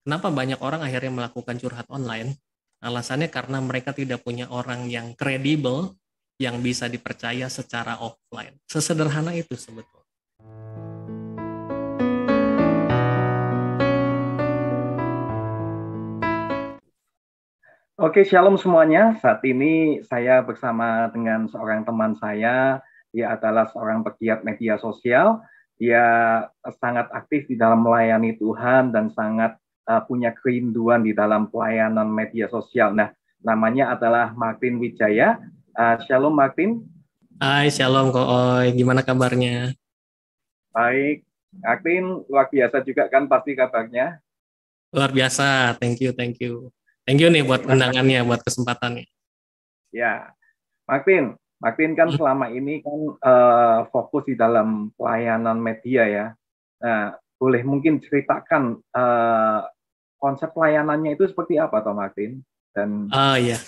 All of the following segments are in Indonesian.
kenapa banyak orang akhirnya melakukan curhat online? Alasannya karena mereka tidak punya orang yang kredibel, yang bisa dipercaya secara offline. Sesederhana itu sebetulnya. Oke, shalom semuanya. Saat ini saya bersama dengan seorang teman saya. Dia adalah seorang pegiat media sosial. Dia sangat aktif di dalam melayani Tuhan dan sangat punya kerinduan di dalam pelayanan media sosial. Nah, namanya adalah Martin Wijaya. Shalom Martin. Hai, shalom Ko Oi. Gimana kabarnya? Baik. Martin, luar biasa juga kan pasti kabarnya. Luar biasa. Thank you, thank you. Thank you nih buat Terima kasih. undangannya, buat kesempatannya. Ya, Martin kan Hmm. selama ini kan fokus di dalam pelayanan media ya. Nah, boleh mungkin ceritakan konsep pelayanannya itu seperti apa, toh Martin? Dan Oh iya,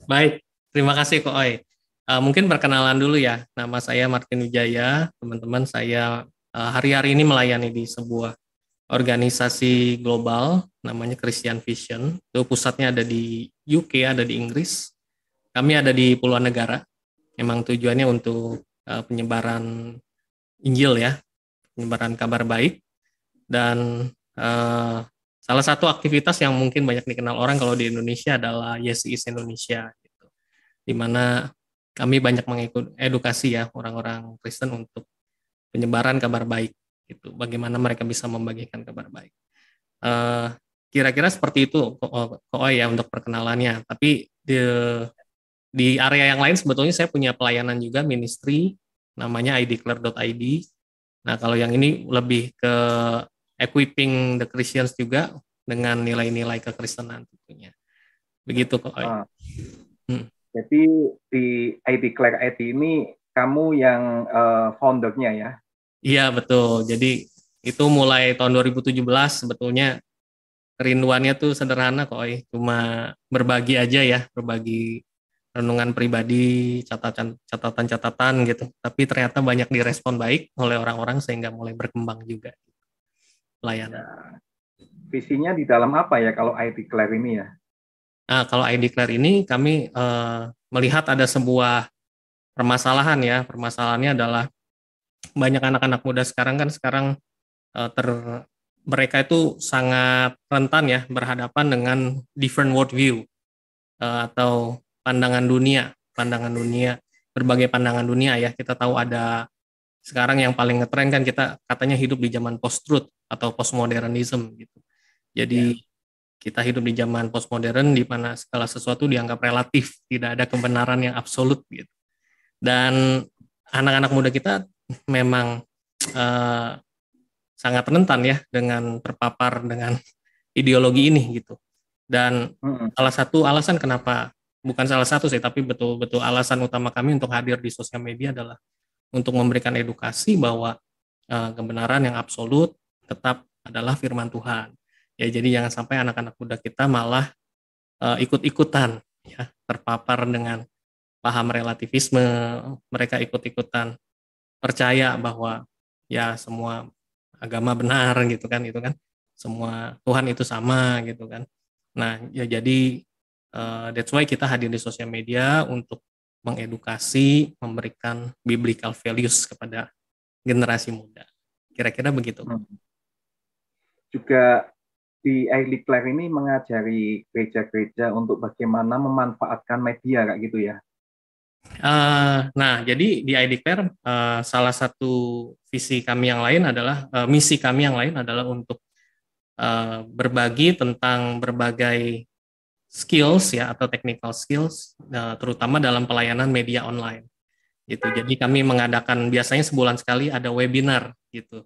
baik. Terima kasih Ko Oi. Mungkin perkenalan dulu ya. Nama saya Martin Wijaya. Teman-teman, saya hari-hari ini melayani di sebuah organisasi global namanya Christian Vision. Itu pusatnya ada di UK, ada di Inggris. Kami ada di puluhan negara. Memang tujuannya untuk penyebaran Injil ya, penyebaran kabar baik. Dan salah satu aktivitas yang mungkin banyak dikenal orang kalau di Indonesia adalah Yes is Indonesia, gitu. Di mana kami banyak mengikut edukasi ya orang-orang Kristen untuk penyebaran kabar baik, gitu. Bagaimana mereka bisa membagikan kabar baik. Eh, Kira-kira seperti itu ya untuk perkenalannya. Tapi di area yang lain sebetulnya saya punya pelayanan juga ministry namanya ideclare.id. Nah, kalau yang ini lebih ke equipping the Christians juga dengan nilai-nilai kekristenan tentunya. Begitu kok. uh, Hmm. jadi di ID Claire ID ini kamu yang foundernya ya? Iya, betul. Jadi itu mulai tahun 2017 sebetulnya kerinduannya tuh sederhana kok, cuma berbagi aja ya, berbagi renungan pribadi, catatan-catatan gitu. Tapi ternyata banyak direspon baik oleh orang-orang sehingga mulai berkembang juga pelayanan. Ya, visinya di dalam apa ya kalau ID Claire ini ya? Nah, kalau I Declare ini kami melihat ada sebuah permasalahan ya. Permasalahannya adalah banyak anak-anak muda sekarang kan sekarang eh, ter mereka itu sangat rentan ya berhadapan dengan different worldview atau pandangan dunia, berbagai pandangan dunia ya. Kita tahu ada sekarang yang paling ngetren kan kita katanya hidup di zaman post-truth atau postmodernism gitu. Ya. Jadi kita hidup di zaman postmodern di mana segala sesuatu dianggap relatif, tidak ada kebenaran yang absolut gitu. Dan anak-anak muda kita memang eh, sangat rentan ya dengan terpapar dengan ideologi ini gitu. Dan Mm-mm. salah satu alasan kenapa, bukan salah satu sih, tapi betul-betul alasan utama kami untuk hadir di sosial media adalah untuk memberikan edukasi bahwa kebenaran yang absolut tetap adalah firman Tuhan. Ya, jadi jangan sampai anak-anak muda kita malah ikut-ikutan ya terpapar dengan paham relativisme, mereka ikut-ikutan percaya bahwa ya semua agama benar gitu kan, itu kan semua Tuhan itu sama gitu kan. Nah, ya jadi that's why kita hadir di sosial media untuk mengedukasi, memberikan biblical values kepada generasi muda. Kira-kira begitu kok. Mm. Juga di ID Claire ini mengajari gereja-gereja untuk bagaimana memanfaatkan media kayak gitu ya. Nah, jadi di iDeclare salah satu visi kami yang lain adalah misi kami yang lain adalah untuk berbagi tentang berbagai skills ya atau technical skills terutama dalam pelayanan media online gitu. Jadi kami mengadakan biasanya sebulan sekali ada webinar gitu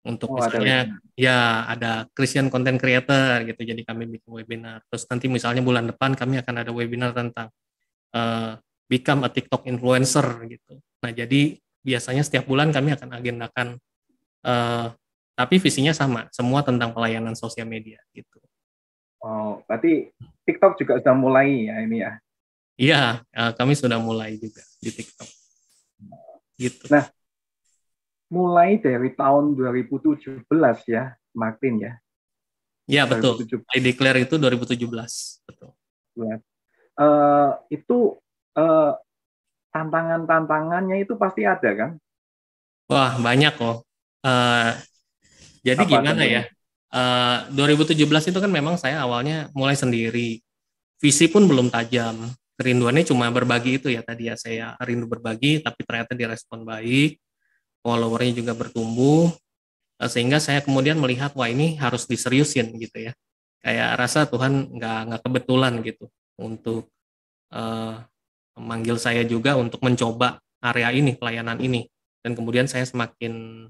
untuk Oh, ada misalnya webinar. ya ada Christian content creator gitu. Jadi kami bikin webinar. Terus nanti misalnya bulan depan kami akan ada webinar tentang uh, become a TikTok influencer gitu. Nah, jadi biasanya setiap bulan kami akan agendakan, uh, tapi visinya sama, semua tentang pelayanan sosial media gitu. Oh, berarti TikTok juga sudah mulai ya ini ya. Iya, kami sudah mulai juga di TikTok gitu. Nah, mulai dari tahun 2017 ya, Martin ya. Ya, betul. 2017. I Declare itu 2017. Betul. Itu eh, tantangan-tantangannya itu pasti ada kan? Wah, banyak kok. Eh, jadi Apa gimana contohnya? ya? 2017 itu kan memang saya awalnya mulai sendiri. Visi pun belum tajam. Kerinduannya cuma berbagi itu ya tadi ya, saya rindu berbagi, tapi ternyata direspon baik, followernya juga bertumbuh, sehingga saya kemudian melihat wah ini harus diseriusin gitu ya. Kayak rasa Tuhan nggak kebetulan gitu untuk eh, memanggil saya juga untuk mencoba area ini, pelayanan ini. Dan kemudian saya semakin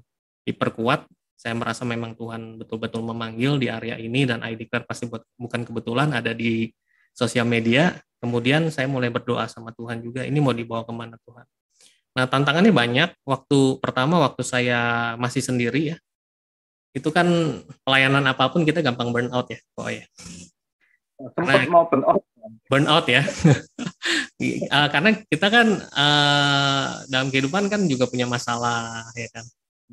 diperkuat, saya merasa memang Tuhan betul-betul memanggil di area ini, dan I Declare pasti bukan kebetulan ada di sosial media. Kemudian saya mulai berdoa sama Tuhan juga, ini mau dibawa kemana Tuhan. Nah, tantangannya banyak. Waktu saya masih sendiri ya, itu kan pelayanan apapun kita gampang burn out ya, kok ya. Sempat Karena mau burn out. burn out ya. Karena kita kan dalam kehidupan kan juga punya masalah ya kan,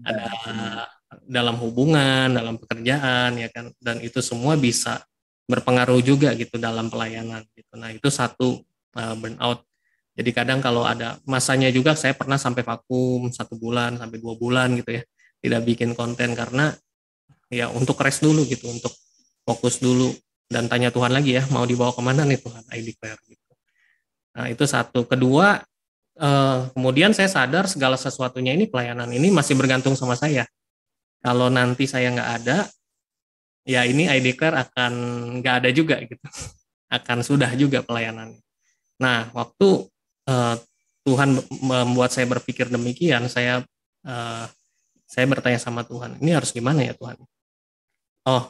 ada Ya, benar. dalam hubungan, dalam pekerjaan ya kan, dan itu semua bisa berpengaruh juga gitu dalam pelayanan gitu. Nah itu satu, burnout. Jadi kadang kalau ada masanya juga saya pernah sampai vakum 1 bulan sampai 2 bulan gitu ya, tidak bikin konten karena ya untuk rest dulu gitu, untuk fokus dulu dan tanya Tuhan lagi ya mau dibawa kemana nih Tuhan, I declare gitu. Nah itu satu. Kedua, kemudian saya sadar segala sesuatunya ini, pelayanan ini masih bergantung sama saya. Kalau nanti saya nggak ada, ya ini I declare akan nggak ada juga gitu. Akan sudah juga pelayanannya. Nah, waktu eh, Tuhan membuat saya berpikir demikian, eh, saya bertanya sama Tuhan, ini harus gimana ya Tuhan? Oh,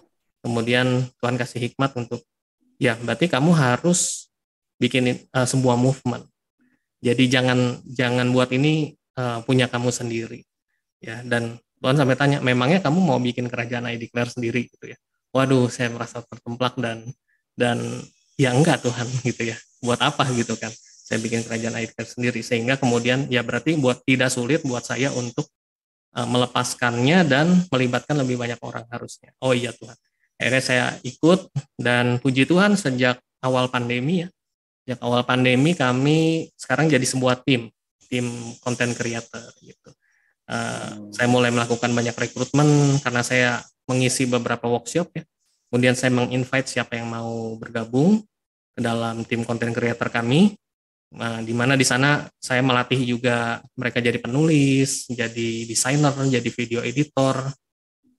kemudian Tuhan kasih hikmat untuk, ya berarti kamu harus bikin sebuah movement. Jadi jangan jangan buat ini punya kamu sendiri ya. Dan Tuhan sampai tanya, memangnya kamu mau bikin kerajaan I Declare sendiri gitu ya. Waduh, saya merasa tertemplak dan ya enggak Tuhan gitu ya. Buat apa gitu kan? Saya bikin kerajaan I Declare sendiri, sehingga kemudian ya berarti tidak sulit buat saya untuk melepaskannya dan melibatkan lebih banyak orang harusnya. Oh iya Tuhan. Akhirnya saya ikut, dan puji Tuhan sejak awal pandemi ya. Sejak awal pandemi kami sekarang jadi sebuah tim content creator gitu. Saya mulai melakukan banyak rekrutmen karena saya mengisi beberapa workshop ya. Kemudian saya menginvite siapa yang mau bergabung ke dalam tim content creator kami. Nah, di mana di sana saya melatih juga mereka jadi penulis, jadi desainer, jadi video editor,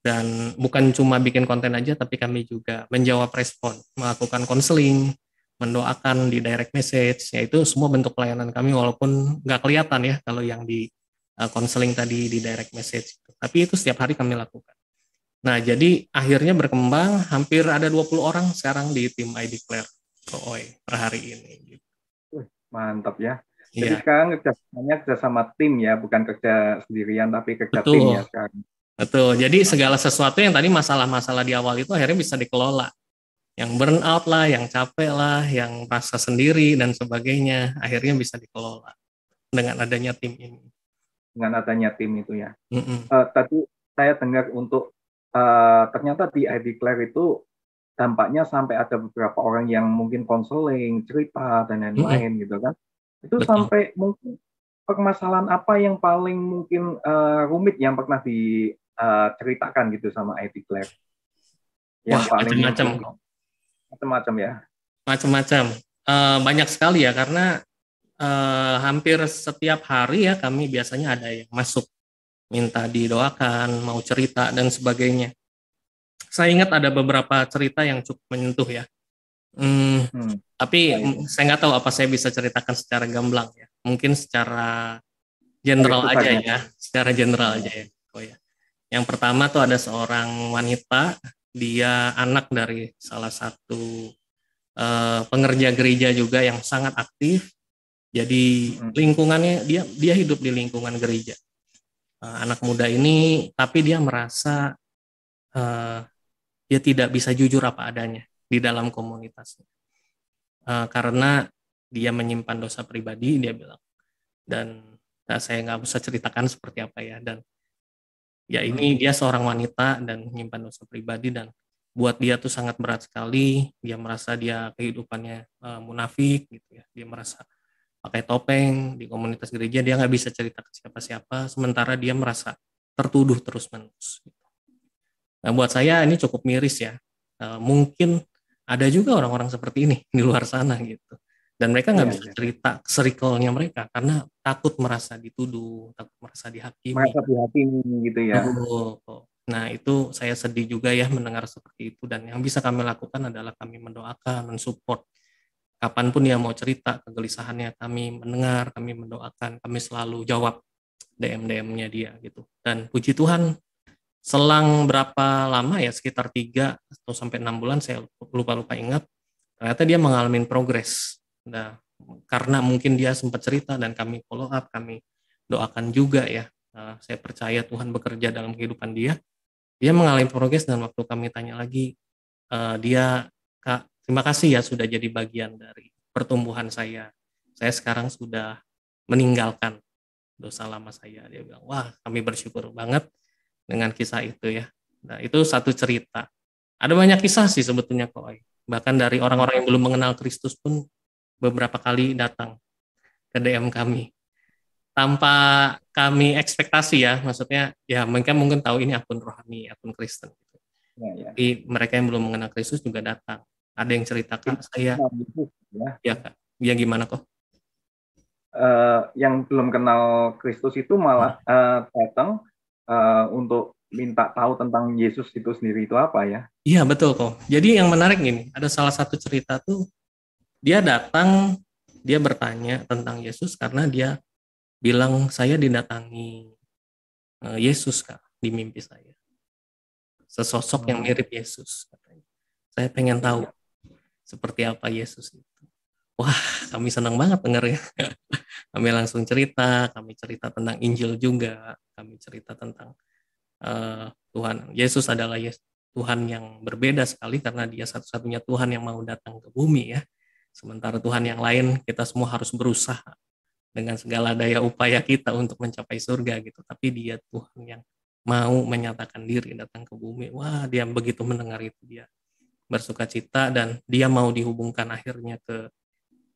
dan bukan cuma bikin konten aja, tapi kami juga menjawab respon, melakukan konseling, mendoakan di direct message, yaitu semua bentuk pelayanan kami walaupun nggak kelihatan ya kalau yang di konseling tadi di direct message. Tapi itu setiap hari kami lakukan. Nah, jadi akhirnya berkembang hampir ada 20 orang sekarang di tim I Declare Kooi per hari ini. Mantap ya. Jadi Iya, sekarang kerja sama tim ya, bukan kerja sendirian tapi kerja tim ya betul. sekarang. Betul. Jadi segala sesuatu yang tadi masalah-masalah di awal itu akhirnya bisa dikelola. Yang burnout lah, yang capek lah, yang rasa sendiri dan sebagainya, akhirnya bisa dikelola dengan adanya tim ini. Dengan adanya tim itu ya. Mm-mm. Tadi saya dengar untuk ternyata di I Declare itu dampaknya sampai ada beberapa orang yang mungkin konseling, cerita dan Mm-mm. lain-lain gitu kan. Itu Betul. sampai mungkin permasalahan apa yang paling mungkin rumit yang pernah diceritakan gitu sama I Declare, Wah, yang paling macam-macam mungkin kok. macam-macam ya. Macam-macam. Banyak sekali ya, karena hampir setiap hari ya kami biasanya ada yang masuk minta didoakan, mau cerita dan sebagainya. Saya ingat ada beberapa cerita yang cukup menyentuh ya. Hmm, Apa tapi itu? saya nggak tahu apa saya bisa ceritakan secara gamblang ya. Mungkin secara Garis general aja besarnya. ya, secara general aja Ya. ya. Oh ya. Yang pertama tuh ada seorang wanita, dia anak dari salah satu pengerja gereja juga yang sangat aktif. Jadi Hmm. lingkungannya, dia hidup di lingkungan gereja. Anak muda ini, tapi dia merasa eh, dia tidak bisa jujur apa adanya di dalam komunitasnya. Karena dia menyimpan dosa pribadi, dia bilang. Dan saya nggak bisa ceritakan seperti apa ya. Dan ya ini dia seorang wanita dan menyimpan dosa pribadi, dan buat dia tuh sangat berat sekali. Dia merasa dia kehidupannya munafik gitu ya. Dia merasa pakai topeng di komunitas gereja, dia nggak bisa cerita ke siapa-siapa, sementara dia merasa tertuduh terus-menerus. Nah, buat saya ini cukup miris ya. Mungkin ada juga orang-orang seperti ini di luar sana gitu. Dan mereka nggak Iya, bisa iya. cerita circle-nya mereka karena takut merasa dituduh, takut merasa dihakimi. Merasa dihakimi gitu ya. Betul. Nah, itu saya sedih juga ya mendengar seperti itu, dan yang bisa kami lakukan adalah kami mendoakan, mensupport. Kapanpun dia mau cerita kegelisahannya, kami mendengar, kami mendoakan, kami selalu jawab DM-DM-nya dia gitu. Dan puji Tuhan, selang berapa lama ya, sekitar 3 atau sampai 6 bulan, saya lupa ingat, ternyata dia mengalami progres. Nah, karena mungkin dia sempat cerita dan kami follow up, kami doakan juga ya. Saya percaya Tuhan bekerja dalam kehidupan dia. Dia mengalami progres, dan waktu kami tanya lagi, dia, Kak, terima kasih ya sudah jadi bagian dari pertumbuhan saya. Saya sekarang sudah meninggalkan dosa lama saya. Dia bilang, wah, kami bersyukur banget dengan kisah itu ya. Nah, itu satu cerita. Ada banyak kisah sih sebetulnya kok. Bahkan dari orang-orang yang belum mengenal Kristus pun beberapa kali datang ke DM kami tanpa kami ekspektasi ya, maksudnya ya mereka mungkin tahu ini akun rohani, akun Kristen. Ya, ya. Tapi mereka yang belum mengenal Kristus juga datang. Ada yang cerita, Kak, saya, Ya. ya Kak, ya gimana kok? Yang belum kenal Kristus itu malah datang untuk minta tahu tentang Yesus itu sendiri itu apa ya? Iya betul kok. Jadi yang menarik gini, ada salah satu cerita tuh, dia datang, dia bertanya tentang Yesus karena dia bilang, saya didatangi Yesus, Kak, di mimpi saya. Sesosok yang mirip Yesus, katanya. Saya pengen Ya, tahu ya. seperti apa Yesus itu. Wah, kami senang banget dengarnya. Kami langsung cerita, kami cerita tentang Injil juga, kami cerita tentang Tuhan. Yesus adalah Tuhan yang berbeda sekali karena dia satu-satunya Tuhan yang mau datang ke bumi ya. Sementara Tuhan yang lain kita semua harus berusaha dengan segala daya upaya kita untuk mencapai surga gitu. Tapi dia Tuhan yang mau menyatakan diri datang ke bumi. Wah, dia begitu mendengar itu, dia bersuka cita, dan dia mau dihubungkan akhirnya ke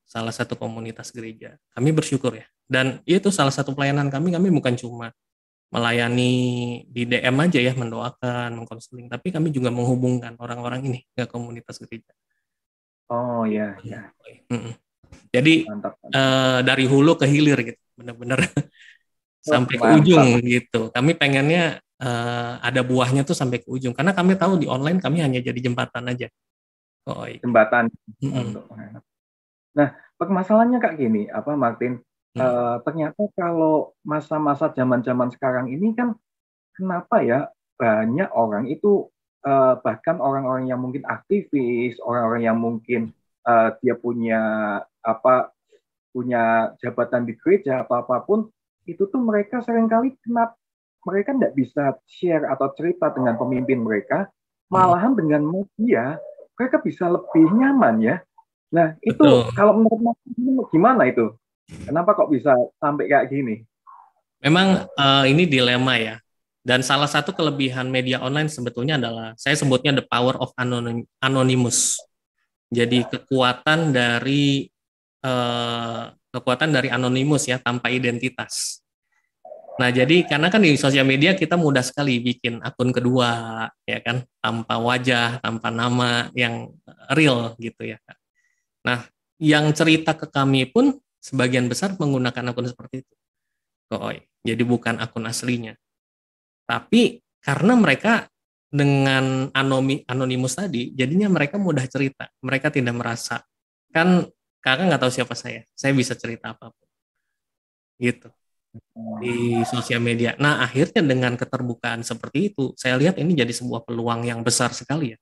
salah satu komunitas gereja. Kami bersyukur ya. Dan itu salah satu pelayanan kami bukan cuma melayani di DM aja ya, mendoakan, mengkonseling, tapi kami juga menghubungkan orang-orang ini ke komunitas gereja. Oh ya, ya. Jadi Mantap. dari hulu ke hilir gitu, benar-benar Oh, sampai ke mantap. ujung gitu. Kami pengennya ada buahnya tuh sampai ke ujung, karena kami tahu di online kami hanya jadi jembatan aja. Oh, Jembatan. mm-mm. Nah, permasalahannya Kak gini, apa Martin? Mm-mm. Ternyata kalau masa-masa zaman-zaman sekarang ini kan kenapa ya banyak orang itu bahkan orang-orang yang mungkin aktivis, orang-orang yang mungkin dia punya apa punya jabatan di gereja atau apapun itu tuh mereka seringkali kenapa mereka tidak bisa share atau cerita dengan pemimpin mereka, Mm-mm. malahan dengan media mereka bisa lebih nyaman ya. Nah itu Betul. kalau menurut Mas gimana itu? Kenapa kok bisa sampai kayak gini? Memang ini dilema ya. Dan salah satu kelebihan media online sebetulnya adalah, saya sebutnya the power of anonymous. Jadi kekuatan dari anonimus ya, tanpa identitas. Nah, jadi karena kan di sosial media kita mudah sekali bikin akun kedua, ya kan, tanpa wajah, tanpa nama yang real gitu ya. Nah, yang cerita ke kami pun sebagian besar menggunakan akun seperti itu. Jadi bukan akun aslinya. Tapi karena mereka dengan anonimus tadi, jadinya mereka mudah cerita. Mereka tidak merasa, kan kakak nggak tahu siapa saya bisa cerita apapun. Gitu. Di sosial media. Nah, akhirnya dengan keterbukaan seperti itu, saya lihat ini jadi sebuah peluang yang besar sekali ya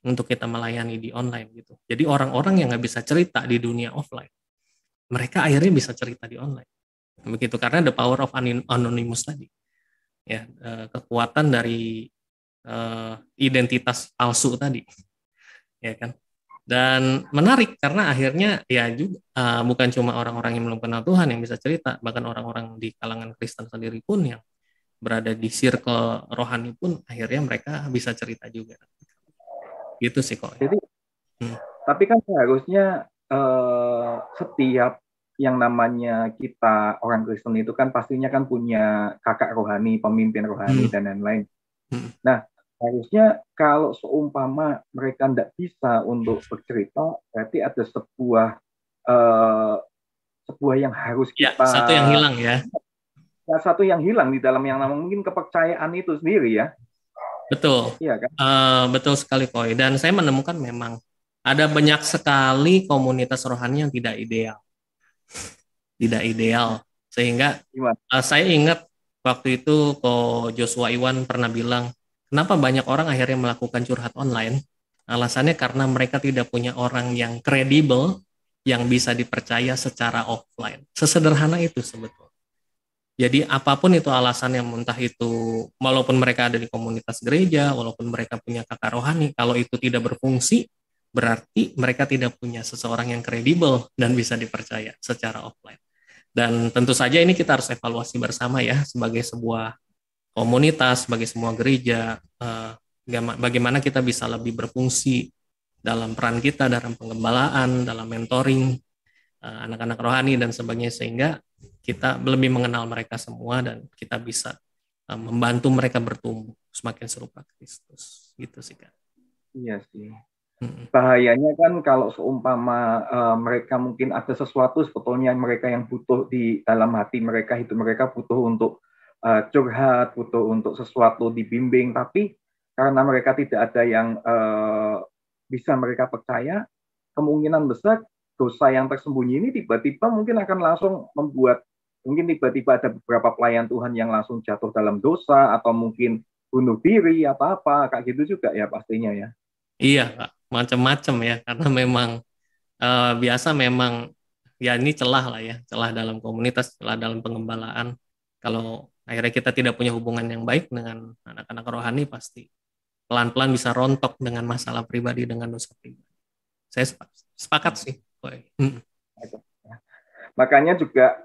untuk kita melayani di online gitu. Jadi orang-orang yang nggak bisa cerita di dunia offline, mereka akhirnya bisa cerita di online. Begitu, karena the power of anonymous tadi. Ya, kekuatan dari identitas palsu tadi, ya kan. Dan menarik karena akhirnya ya juga bukan cuma orang-orang yang belum kenal Tuhan yang bisa cerita, bahkan orang-orang di kalangan Kristen sendiri pun yang berada di circle rohani pun akhirnya mereka bisa cerita juga. Gitu sih kok. Jadi, Hmm. tapi kan seharusnya setiap yang namanya kita orang Kristen itu kan pastinya kan punya kakak rohani, pemimpin rohani Hmm. dan lain-lain. Hmm. Nah, harusnya kalau seumpama mereka tidak bisa untuk bercerita, berarti ada eh, sebuah yang harus Ya, kita, satu yang hilang ya. satu yang hilang di dalam yang namanya mungkin kepercayaan itu sendiri ya. Betul. Iya kan? Betul sekali Koi. Dan saya menemukan memang ada banyak sekali komunitas rohani yang tidak ideal. Tidak ideal. Sehingga Gimana? saya ingat waktu itu Ko Joshua Iwan pernah bilang, kenapa banyak orang akhirnya melakukan curhat online? Alasannya karena mereka tidak punya orang yang kredibel yang bisa dipercaya secara offline. Sesederhana itu sebetulnya. Jadi apapun itu alasannya, entah itu walaupun mereka ada di komunitas gereja, walaupun mereka punya kakak rohani, kalau itu tidak berfungsi, berarti mereka tidak punya seseorang yang kredibel dan bisa dipercaya secara offline. Dan tentu saja ini kita harus evaluasi bersama ya, sebagai sebuah komunitas, sebagai semua gereja, bagaimana kita bisa lebih berfungsi dalam peran kita, dalam pengembalaan, dalam mentoring anak-anak rohani dan sebagainya, sehingga kita lebih mengenal mereka semua dan kita bisa membantu mereka bertumbuh semakin serupa Kristus gitu sih Kak. Iya sih. Bahayanya kan kalau seumpama mereka mungkin ada sesuatu sebetulnya mereka yang butuh di dalam hati mereka, itu mereka butuh untuk curhat, butuh untuk sesuatu dibimbing, tapi karena mereka tidak ada yang bisa mereka percaya, kemungkinan besar dosa yang tersembunyi ini tiba-tiba mungkin akan langsung membuat, mungkin tiba-tiba ada beberapa pelayan Tuhan yang langsung jatuh dalam dosa, atau mungkin bunuh diri atau apa, kayak gitu juga ya pastinya ya. Iya Kak, macam-macam ya, karena memang biasa memang ya ini celah lah ya, celah dalam komunitas, celah dalam pengembalaan. Kalau akhirnya kita tidak punya hubungan yang baik dengan anak-anak rohani, pasti pelan-pelan bisa rontok dengan masalah pribadi, dengan dosa pribadi. Saya sepakat sih. Makanya juga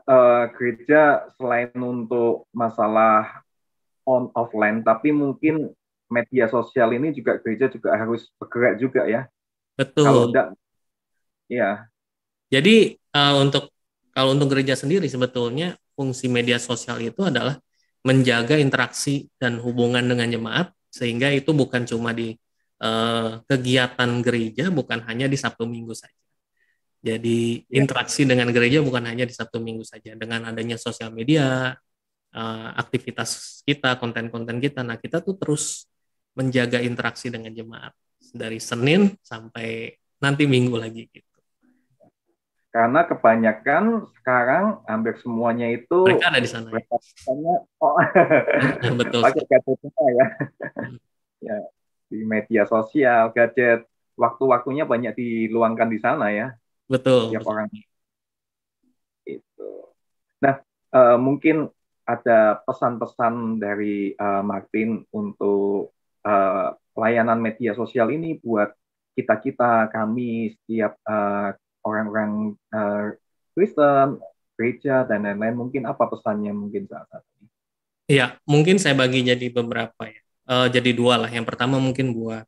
gereja selain untuk masalah on offline, tapi mungkin media sosial ini juga gereja juga harus bergerak juga ya. Kalau Betul. enggak, ya. Jadi kalau untuk gereja sendiri sebetulnya fungsi media sosial itu adalah menjaga interaksi dan hubungan dengan jemaat, sehingga itu bukan cuma di kegiatan gereja, bukan hanya di Sabtu Minggu saja. Jadi Ya. interaksi dengan gereja bukan hanya di Sabtu Minggu saja. Dengan adanya sosial media, aktivitas kita, konten-konten kita, nah kita tuh terus menjaga interaksi dengan jemaat dari Senin sampai nanti Minggu lagi gitu. Karena kebanyakan sekarang hampir semuanya Mereka itu ada di sana ya. oh, Betul pakai sekali. gadget semua ya. Ya, di media sosial, gadget, waktu-waktunya banyak diluangkan di sana ya, Betul, tiap betul. orang itu. Nah, mungkin ada pesan-pesan dari Martin untuk pelayanan media sosial ini buat kita-kita, kami, setiap orang-orang Kristen, gereja, dan lain-lain. Mungkin apa pesannya mungkin saat ini? Iya, mungkin saya bagi jadi beberapa ya. Jadi dua lah. Yang pertama mungkin buat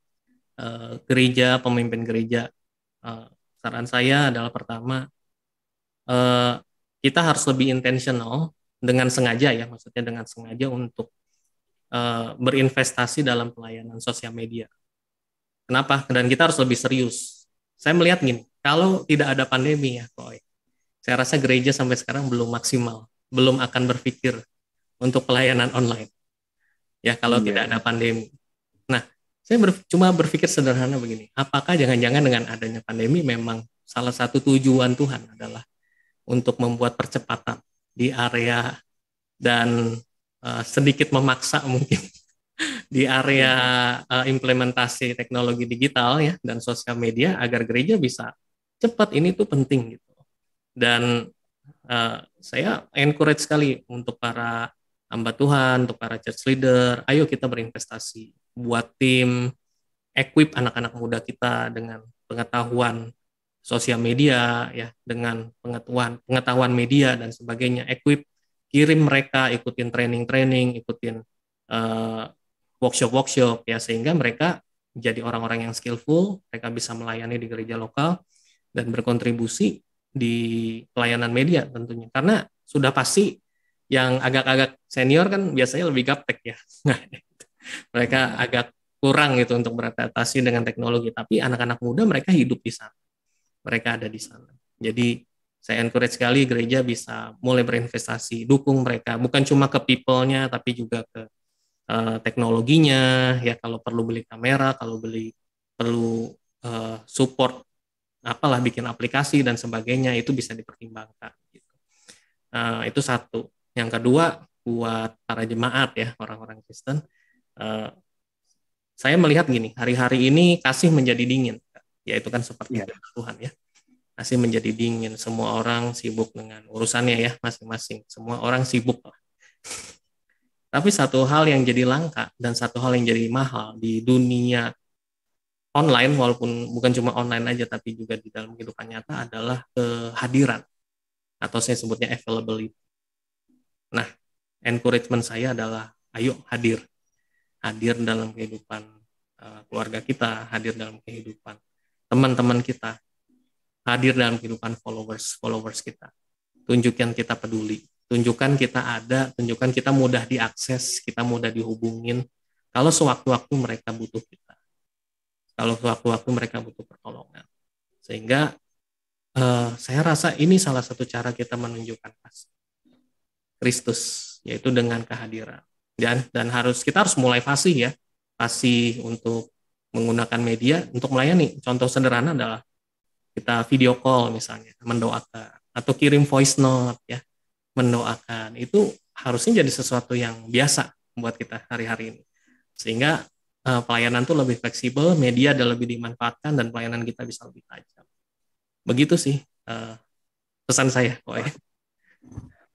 gereja, pemimpin gereja. Eh, Saran saya adalah pertama, eh, kita harus lebih intentional dengan sengaja ya, maksudnya dengan sengaja untuk berinvestasi dalam pelayanan sosial media. Kenapa? Dan kita harus lebih serius. Saya melihat gini, kalau tidak ada pandemi ya, Koy, saya rasa gereja sampai sekarang belum maksimal, belum akan berpikir untuk pelayanan online. Ya, kalau Iya, tidak iya. ada pandemi. Nah, saya cuma berpikir sederhana begini, apakah jangan-jangan dengan adanya pandemi memang salah satu tujuan Tuhan adalah untuk membuat percepatan di area dan sedikit memaksa mungkin di area Iya. implementasi teknologi digital ya dan sosial media agar gereja bisa cepat, ini tuh penting gitu. Dan saya encourage sekali untuk para hamba Tuhan, untuk para church leader, ayo kita berinvestasi, buat tim, equip anak-anak muda kita dengan pengetahuan sosial media ya, dengan pengetahuan media dan sebagainya, equip, kirim mereka ikutin training-training, ikutin uh, workshop-workshop ya, sehingga mereka jadi orang-orang yang skillful, mereka bisa melayani di gereja lokal dan berkontribusi di pelayanan media tentunya. Karena sudah pasti yang agak-agak senior kan biasanya lebih gaptek ya. Mereka agak kurang gitu untuk beradaptasi dengan teknologi, tapi anak-anak muda mereka hidup di sana. Mereka ada di sana. Jadi saya encourage sekali gereja bisa mulai berinvestasi, dukung mereka, bukan cuma ke people-nya, tapi juga ke teknologinya, ya kalau perlu beli kamera, kalau perlu support, apalah bikin aplikasi dan sebagainya, itu bisa dipertimbangkan. Gitu. Itu satu. Yang kedua, buat para jemaat ya, orang-orang Kristen, saya melihat gini, hari-hari ini kasih menjadi dingin, yaitu kan seperti Tuhan ya. Masih menjadi dingin, semua orang sibuk dengan urusannya ya masing-masing, semua orang sibuk lah. Tapi satu hal yang jadi langka dan satu hal yang jadi mahal di dunia online, walaupun bukan cuma online aja tapi juga di dalam kehidupan nyata, adalah kehadiran atau saya sebutnya availability. Nah, encouragement saya adalah ayo hadir dalam kehidupan keluarga kita, hadir dalam kehidupan teman-teman kita, hadir dalam kehidupan followers kita. Tunjukkan kita peduli, tunjukkan kita ada, tunjukkan kita mudah diakses, kita mudah dihubungin. Kalau sewaktu-waktu mereka butuh kita, kalau sewaktu-waktu mereka butuh pertolongan. Sehingga saya rasa ini salah satu cara kita menunjukkan kasih Kristus, yaitu dengan kehadiran. Dan kita harus mulai fasih ya, fasih untuk menggunakan media untuk melayani. Contoh sederhana adalah kita video call misalnya, mendoakan, atau kirim voice note ya, mendoakan. Itu harusnya jadi sesuatu yang biasa buat kita hari-hari ini. Sehingga pelayanan tuh lebih fleksibel, media ada lebih dimanfaatkan, dan pelayanan kita bisa lebih tajam. Begitu sih pesan saya.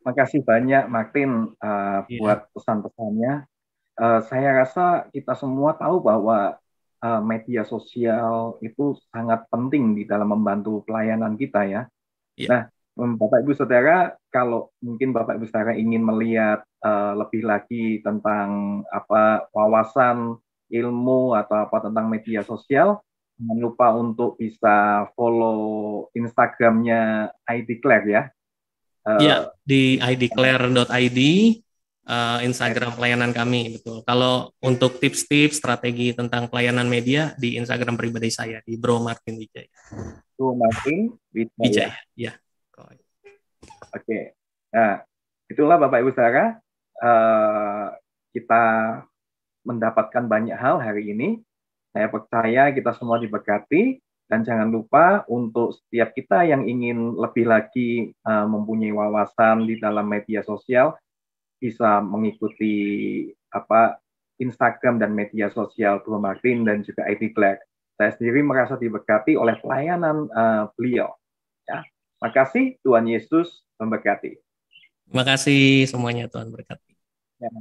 Makasih banyak Martin buat pesan-pesannya. Saya rasa kita semua tahu bahwa media sosial itu sangat penting di dalam membantu pelayanan kita ya. Nah, Bapak Ibu Saudara, kalau mungkin Bapak Ibu Saudara ingin melihat lebih lagi tentang wawasan ilmu atau apa tentang media sosial, jangan lupa untuk bisa follow Instagramnya iDeclare ya. Iya, di ideclare.id, Instagram pelayanan kami, betul. Kalau untuk tips-tips strategi tentang pelayanan media, di Instagram pribadi saya, di Bro Martin Wijaya. Bro Martin Wijaya. Ya. Oke. Nah, itulah Bapak Ibu Saudara, kita mendapatkan banyak hal hari ini. Saya percaya kita semua diberkati, dan jangan lupa untuk setiap kita yang ingin lebih lagi mempunyai wawasan di dalam media sosial, bisa mengikuti Instagram dan media sosial Bro Martin dan juga iDeclare. Saya sendiri merasa diberkati oleh pelayanan beliau. Ya. Makasih, Tuhan Yesus memberkati. Terima kasih semuanya, Tuhan berkati. Ya.